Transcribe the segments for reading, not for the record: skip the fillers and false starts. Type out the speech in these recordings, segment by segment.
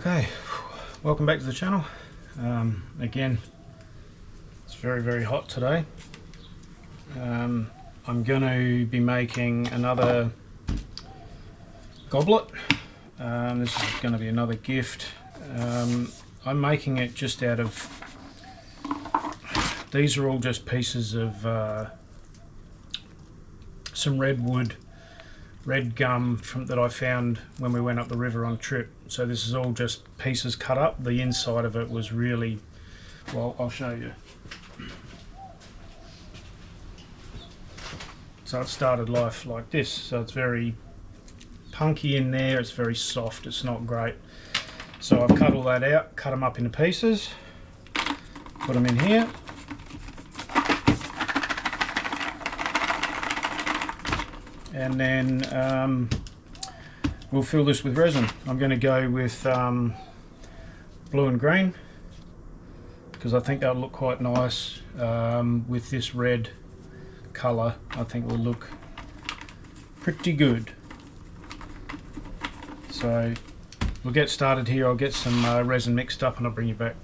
Okay, welcome back to the channel. Again, it's very hot today. I'm going to be making another goblet. This is going to be another gift. I'm making it just out of, these are all just pieces of some red gum that I found when we went up the river on a trip. So this is all just pieces cut up. The inside of it was really, well, I'll show you. So it started life like this. So it's very punky in there, it's very soft, it's not great. So I've cut all that out, cut them up into pieces, put them in here. And then we'll fill this with resin. I'm going to go with blue and green because I think that'll look quite nice with this red colour. I think it will look pretty good. So we'll get started here. I'll get some resin mixed up and I'll bring you back.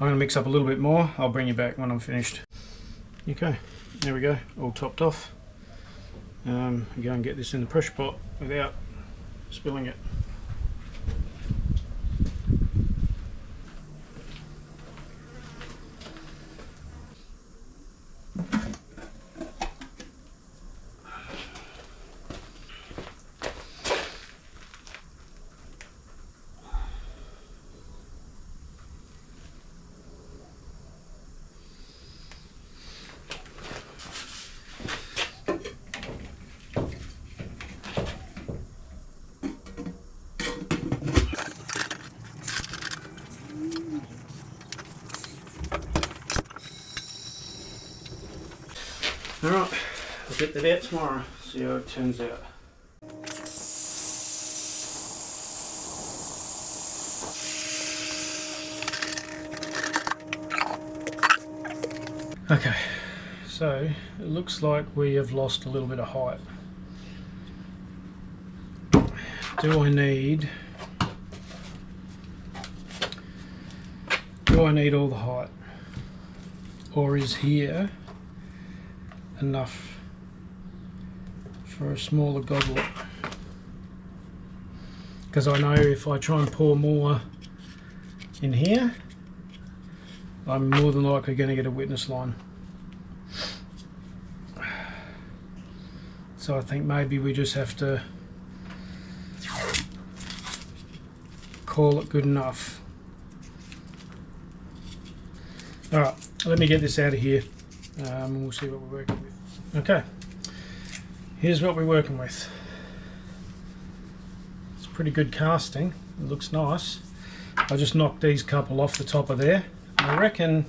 I'm going to mix up a little bit more. I'll bring you back when I'm finished. Okay, there we go, all topped off. Go and get this in the pressure pot without spilling it. Alright, I'll get that out tomorrow, see how it turns out. Okay, so it looks like we have lost a little bit of height. Do I need all the height? Or is here enough for a smaller goblet? Because I know if I try and pour more in here, I'm more than likely going to get a witness line. So I think maybe we just have to call it good enough. Alright, let me get this out of here and we'll see what we're working with. Okay, here's what we're working with. It's pretty good casting, it looks nice. I just knocked these couple off the top of there. I reckon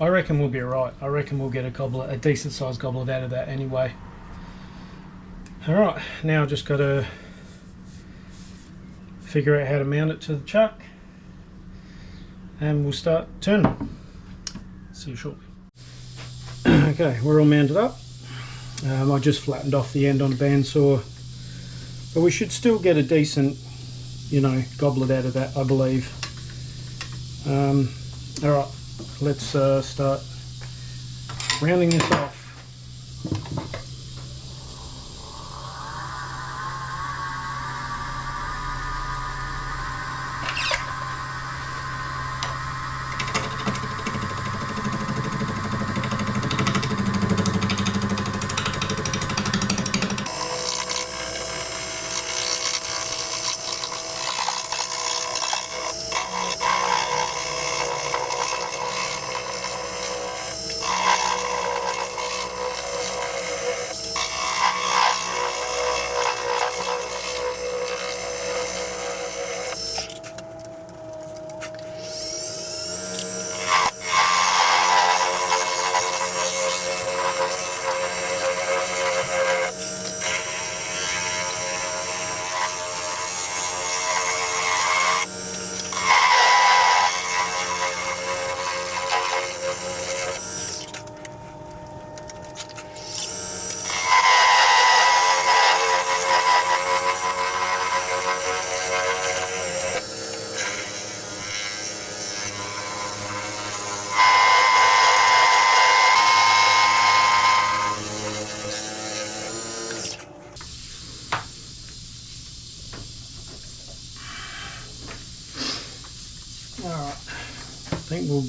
we'll be alright. I reckon we'll get a decent sized goblet out of that anyway. Alright, now I've just got to figure out how to mount it to the chuck and we'll start turning. See you shortly. Okay, we're all mounted up. I just flattened off the end on a bandsaw But we should still get a decent, you know, goblet out of that, I believe. Alright, let's start rounding this off. Alright, I think we'll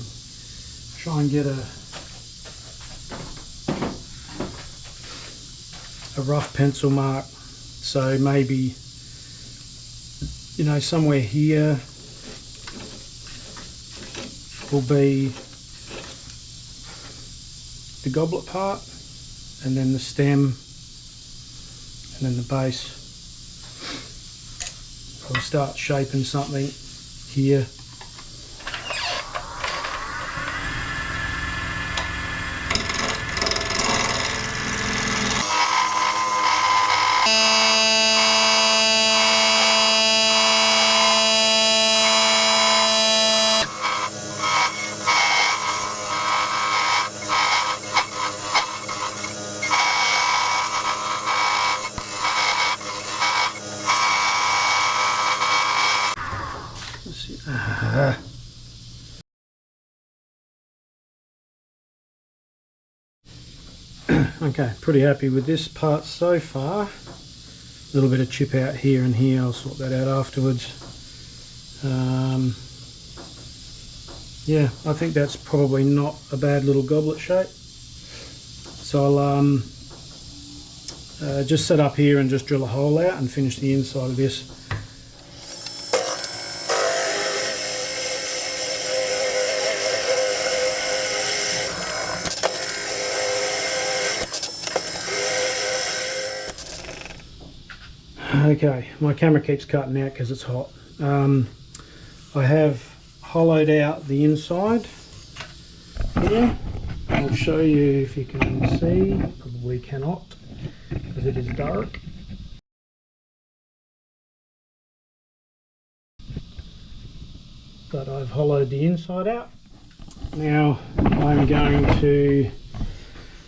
try and get a rough pencil mark. So maybe, you know, somewhere here will be the goblet part, and then the stem, and then the base. I'll start shaping something here. Okay, pretty happy with this part so far. A little bit of chip out here and here, I'll sort that out afterwards. Yeah, I think that's probably not a bad little goblet shape. So I'll just set up here and just drill a hole out and finish the inside of this. Okay, my camera keeps cutting out because it's hot. I have hollowed out the inside here. I'll show you if you can see. Probably cannot because it is dark. But I've hollowed the inside out. Now I'm going to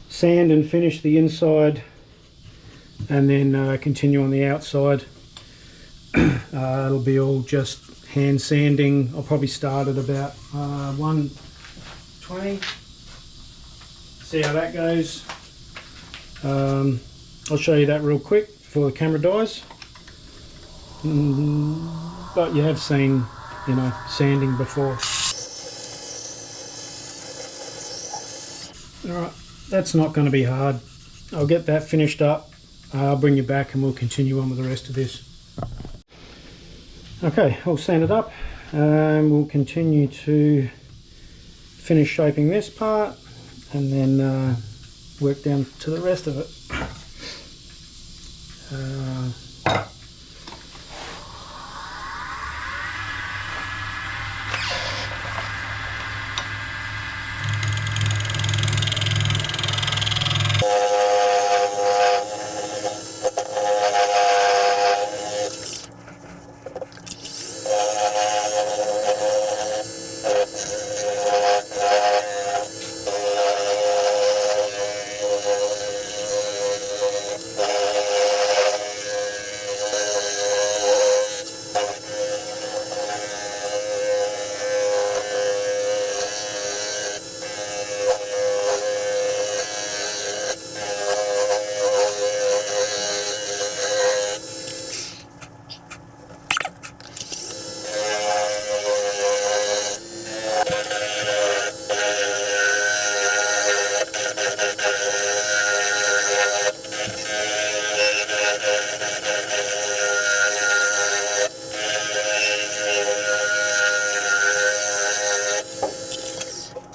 sand and finish the inside, and then continue on the outside. It'll be all just hand sanding. I'll probably start at about 120. See how that goes. I'll show you that real quick before the camera dies. But you have seen, you know, sanding before. Alright, that's not going to be hard. I'll get that finished up. I'll bring you back and we'll continue on with the rest of this. Okay, I'll sand it up and we'll continue to finish shaping this part and then work down to the rest of it.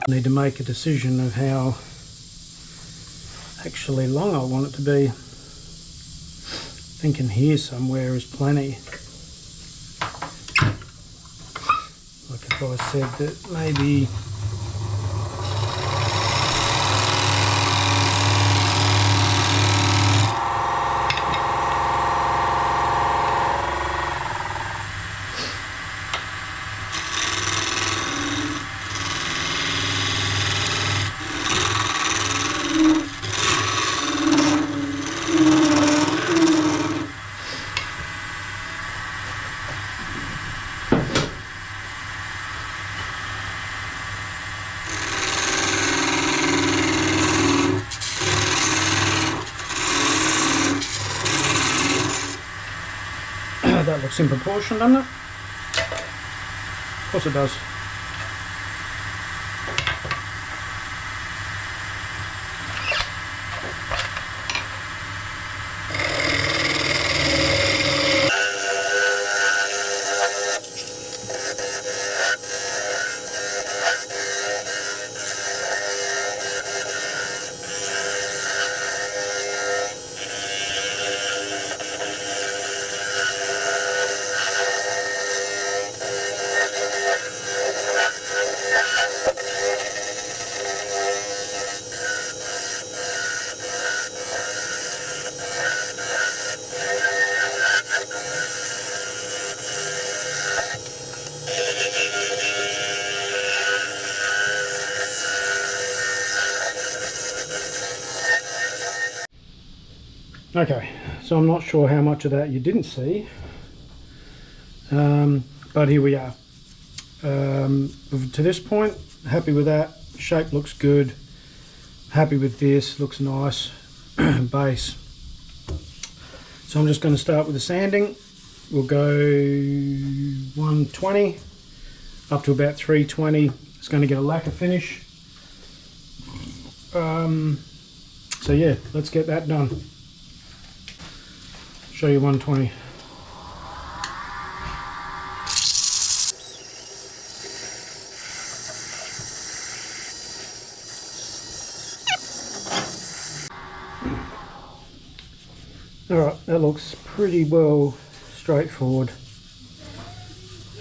I need to make a decision of how actually long I want it to be. Thinking here somewhere is plenty. Like if I said that maybe that looks in proportion, doesn't it? Of course it does. Okay, so I'm not sure how much of that you didn't see, but here we are. To this point, happy with that. Shape looks good. Happy with this, looks nice. Base. So I'm just going to start with the sanding. We'll go 120 up to about 320. It's going to get a lacquer finish. So yeah, let's get that done. Show you 120. Alright, that looks pretty well straightforward.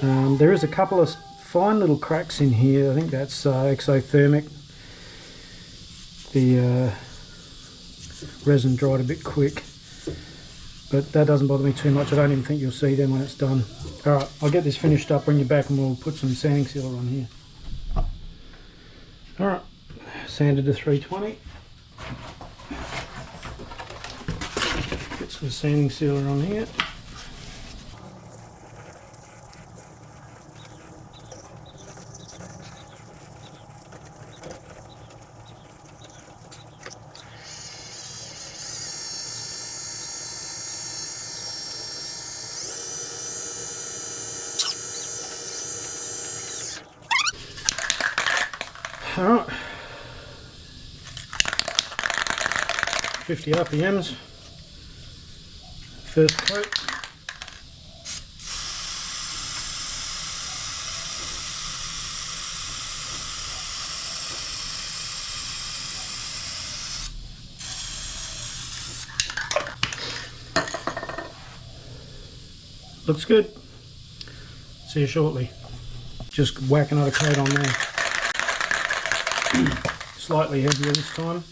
There is a couple of fine little cracks in here. I think that's exothermic. The resin dried a bit quick, but that doesn't bother me too much. I don't even think you'll see them when it's done. Alright, I'll get this finished up, bring you back, and we'll put some sanding sealer on here. Alright, sanded to 320. Get some sanding sealer on here. Alright, 50 RPMs, first coat. Looks good. See you shortly. Just whack another coat on there. Slightly heavier this time.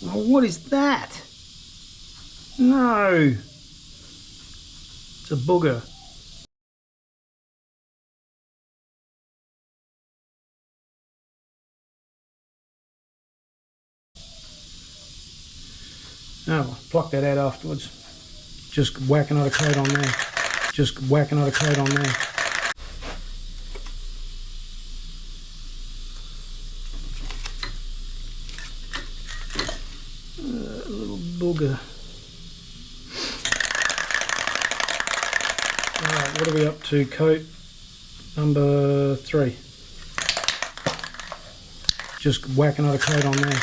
Oh, what is that? No, it's a booger. Oh, pluck that out afterwards. Just whack another coat on there. Just whack another coat on there. A little booger. Alright, what are we up to? Coat Number 3. Just whack another coat on there.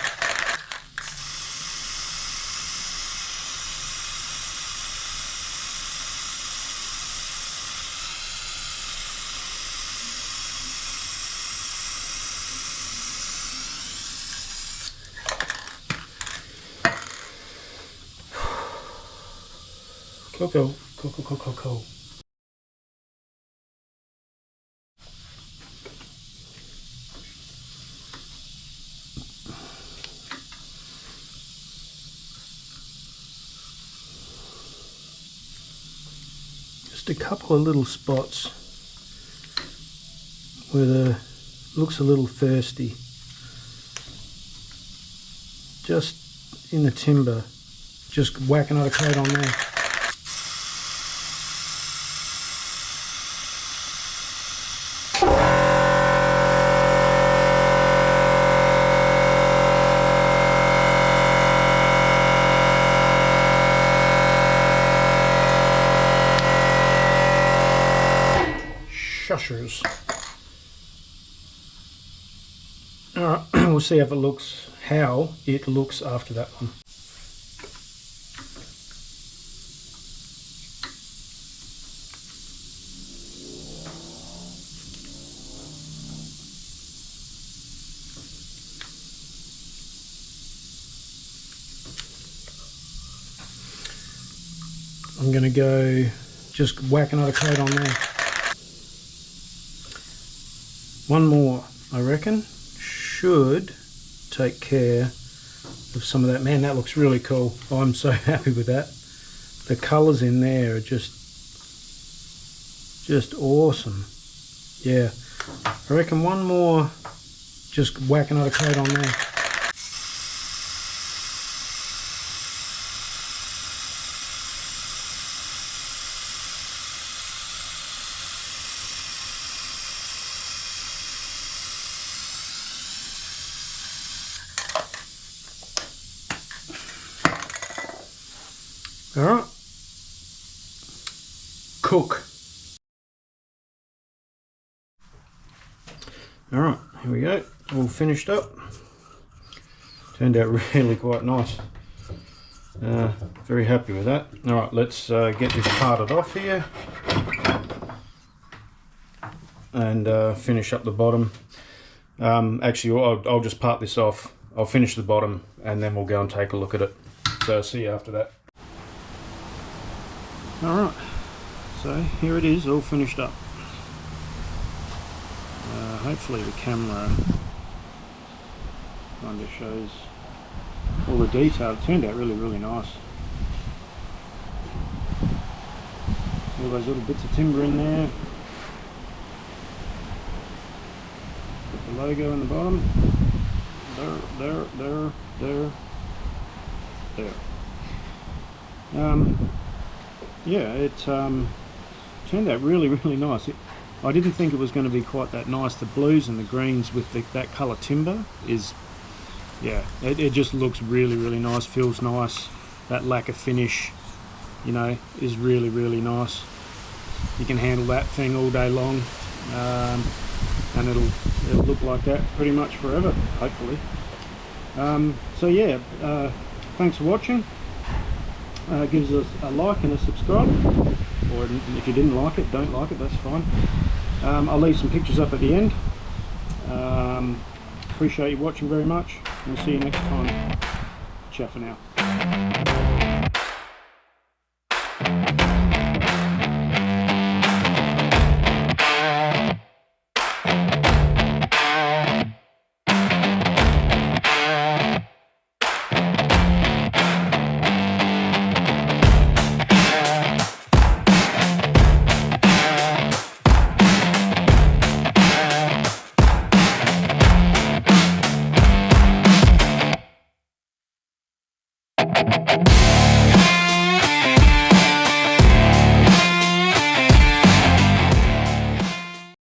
Cool. Just a couple of little spots where the looks a little thirsty. Just in the timber. Just whack another coat on there. Shushers. Alright, we'll see how it looks after that one. I'm going to go just whack another coat on there. One more, I reckon, should take care of some of that. Man, that looks really cool. I'm so happy with that. The colours in there are just awesome. Yeah, I reckon one more, just whack another coat on there. Alright, cook. Alright, here we go, all finished up. Turned out really quite nice. Very happy with that. Alright, let's get this parted off here and finish up the bottom. Actually, I'll just part this off. I'll finish the bottom and then we'll go and take a look at it. So see you after that. Alright, so here it is, all finished up. Hopefully the camera kind of shows all the detail. It turned out really nice. All those little bits of timber in there. Put the logo in the bottom. There. Yeah, it turned out really nice. I didn't think it was going to be quite that nice. The blues and the greens with that colour timber is, yeah, it just looks really nice, feels nice. That lacquer finish, you know, is really nice. You can handle that thing all day long, and it'll look like that pretty much forever, hopefully. So yeah, thanks for watching. Gives us a like and a subscribe, or if you didn't like it, don't like it, that's fine. I'll leave some pictures up at the end. Appreciate you watching very much. We'll see you next time. Ciao for now.